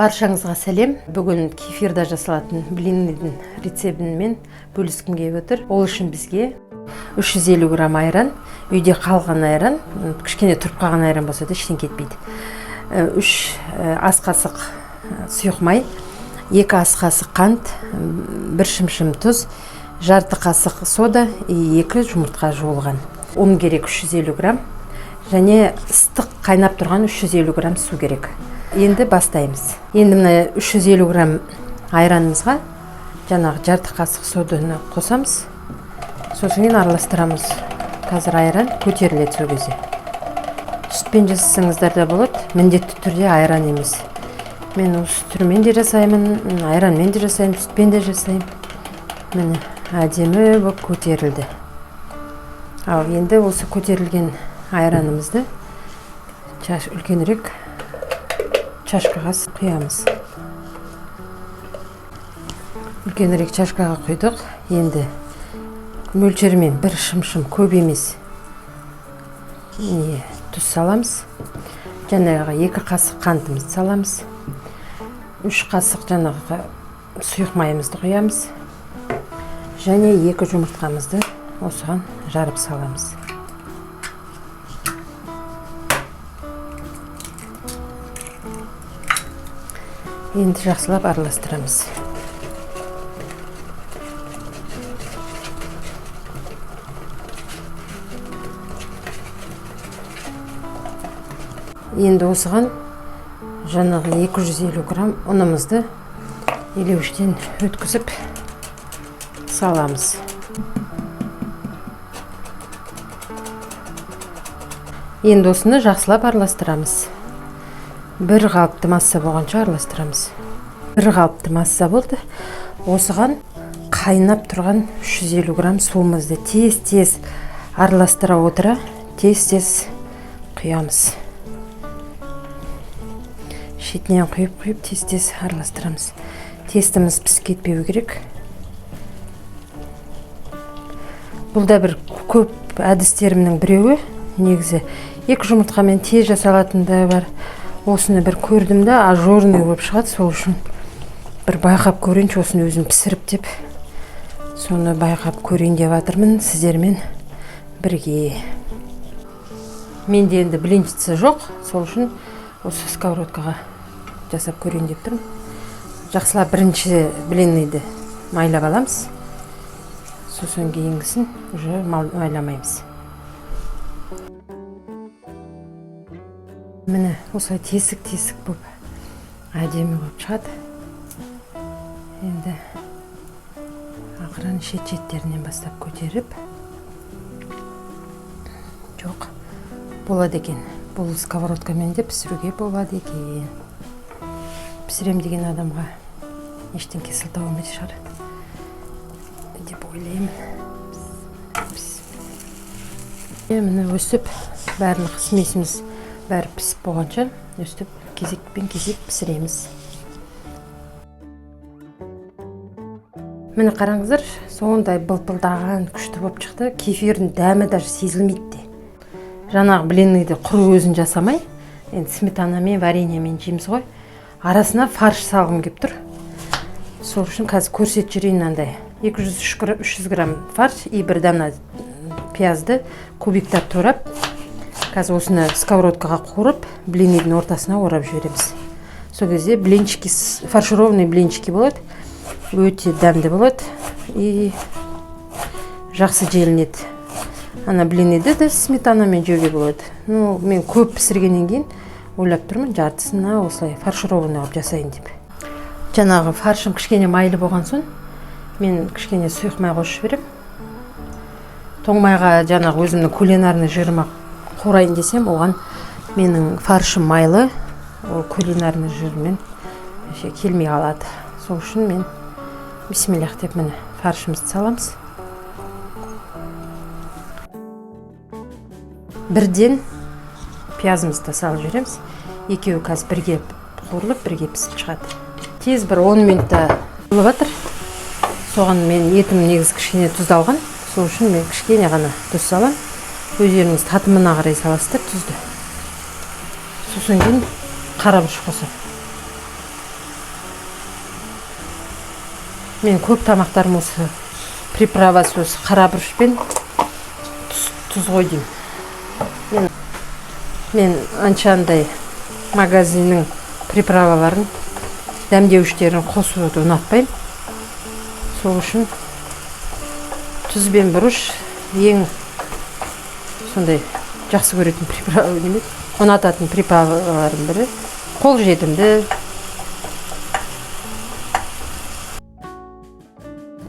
Баршаңызға сәлем. Бүгін кефирда жасалатын блиннің рецебтімен бөліскім келіп отыр. Ол үшін бізге 350 грамм айран, үйде қалған айран, кішкене тұрып қалған айран болса да ештен кетпейді. 3 ас қасық сұйық май, 2 ас қасық қант, 1 шымшым тұз, жарты қасық сода, 2 жұмыртқа жуылған. Un керек 350 грамм, және ыстық қайнап тұрған 350 грамм су керек. Енді бастаймыз. Енді мына 350 грамм айранымызға жаңағы жарты қасық соданы қосамыз. Сосын кейін араластырамыз. Қазір айран көтеріледі сол кезде. Сүтпен жасасаңыздар да болады, міндетті түрде айран емес. Мен осы түрмен де жасаймын, айранмен де жасаймын, сүтпен де жасаймын. Міне әдемі болып көтерілді. Ал енді осы көтерілген айранымызды үлкенірек чашкаға құямыз. Үлкенірек чашкаға құйдық. Енді мөлшермен 1 шымшым көп емес тұз саламыз. Жаңағы 2 қасық қантымызды саламыз. 3 қасық жаңағы сұйық майымызды құямыз. Және 2 жұмыртқамызды осыған жарып саламыз. Енді жақсылап араластырамыз. Енді осыған жаңағы 250 грамм ұнымызды илеуіштен өткізіп саламыз. Енді осыны жақсылап араластырамыз. Бір қалыпты масса болғанша араластырамыз. Бір қалыпты масса болды. Осыған қайнап тұрған 350 грамм суымызды тез-тез араластыра отыра, тез-тез құямыз. Шетінен құйып, тез-тез араластырамыз. Тестіміз пісіп кетпеу керек. Бұл да бір көп әдістерімнің біреуі. Негізі 2 жұмыртқамен тез жасалатын да бар. Осыны бір көрдім да, ажорный болып шығады, сол үшін бір байқап көрейінші, осыны өзім пісіріп деп, соны байқап көрейін деп жатырмын сіздермен бірге. Менде енді блинчица жоқ, сол үшін осы сковородкаға жасап көрейін деп тұрмын. Жақсылап бірінші блинныйды майлап аламыз, сосын кейінгісін уже майламаймыз. Міне осылай тесік-тесік болып әдемі болып шығады. Енді ақырын шет-шеттерінен бастап көтеріп, жоқ, болады екен. Бұл сковородкамен де пісіруге болады екен. Пісірем деген адамға ештеңке сылтау емес шығар деп ойлаймын. Міне өсіп барлық смесіміз бәрі пісіп болғанша өстіп кезек пісіреміз. Міне қараңыздар, сондай былпылдаған күшті болып шықты. Кефирдің дәмі даже сезілмейді. Жаңағы блинныйды құр өзін жасамай, енді сметанамен, вареньемен жейміз ғой. Арасына фарш салғым келіп тұр. Сол үшін қазір көрсетіп жүрейін андай. 200-300 грамм фарш и бір дана пиязды кубиктап турап, қазір осыны сковородкаға қуырып, блиннің ортасына орап жібереміз. Сол кезде блинчики, фаршированный блинчики болады. Өте дәмді болады и жақсы желінеді. Ана блиннейді де сметанамен жеуге болады. Мен көп пісіргеннен кейін ойлап тұрмын, жартысына осылай фаршированный алып жасайын деп. Жаңағы фаршым кішкене майлы болған соң, мен кішкене сұйық май қосып жіберем. Тоңмайға жаңағы өзімнің кулинарный жырыма қорайын десем, оған менің фаршым майлы, ол кулинарный жырмен келмей қалады. Сол үшін мен бисмиллах деп міне фаршымызды саламыз. Бірден пиязымызды салып жібереміз. Екеуі қазір бірге қуырылып, бірге пісіп шығады. Тез бір 10 минутта болып жатыр. Соған мен етім негізі кішкене тұздалған. Сол үшін мен кішкене ғана тұз салам. Өздеріңіз татымына қарай саласыздар тұзды. Сосын кейін қара бұрыш қосам. Мен көп тамақтарым осы приправа сосы қара бұрыш пен тұз ғой деймін. Мен аншандай магазиннің приправаларын, дәмдеуіштерін қосуды ұнатпаймын. Сол үшін тұз бен бұрыш ең сондай жақсы көретін приправа емес, ұнататын приправалардың бірі. Қолжетімді.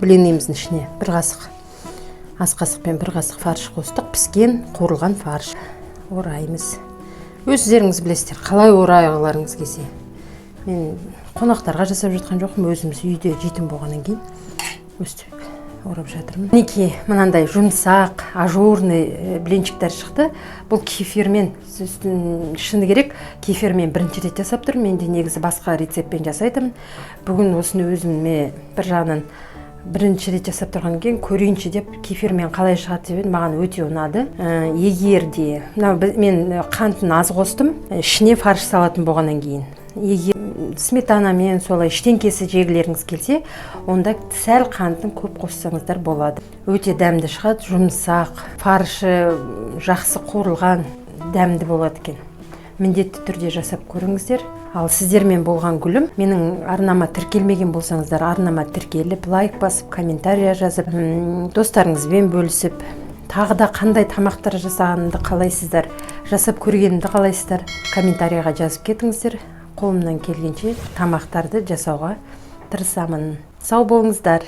Блиніміздің ішіне бір қасық, ас қасықпен бір қасық фарш қостық, піскен қуырылған фарш. Ораймыз. Өздеріңіз білесіздер, қалай орайғыларыңыз келсе. Мен қонақтарға жасап жатқан жоқпын, өзіміз үйде жейтін болғаннан кейін өстіп орап жатырмын. Мінекей мынандай жұмсақ, ажурный блинчиктер шықты. Бұл кефирмен, шыны керек, кефирмен бірінші рет жасап тұрмын. Мен де негізі басқа рецептпен жасайтын. Бүгін осыны өзіме бір жағынан бірінші рет жасап тұрған екен, көрейінші деп кефирмен қалай шығады деп маған өте ұнады. Егер де мен қантын аз қостым, ішіне фарш салатын болғаннан кейін. Егер сметанамен солай іштеңкесі жегілеріңіз келсе, онда сәл қантын көп қоссаңыздар болады. Өте дәмді шығады, жұмсақ, фаршы жақсы қуырылған, дәмді болады екен. Міндетті түрде жасап көріңіздер. Ал сіздермен болған гүлім. Менің арнама тіркелмеген болсаңыздар, арнама тіркеліп, лайк басып, комментария жазып, достарыңызбен бөлісіп, тағы да қандай тамақтар жасағанымды қалайсыздар, жасап көргенімді қалайсыздар, комментарияға жазып кетіңіздер. Қолымнан келгенше тамақтарды жасауға тырысамын. Сау болыңыздар.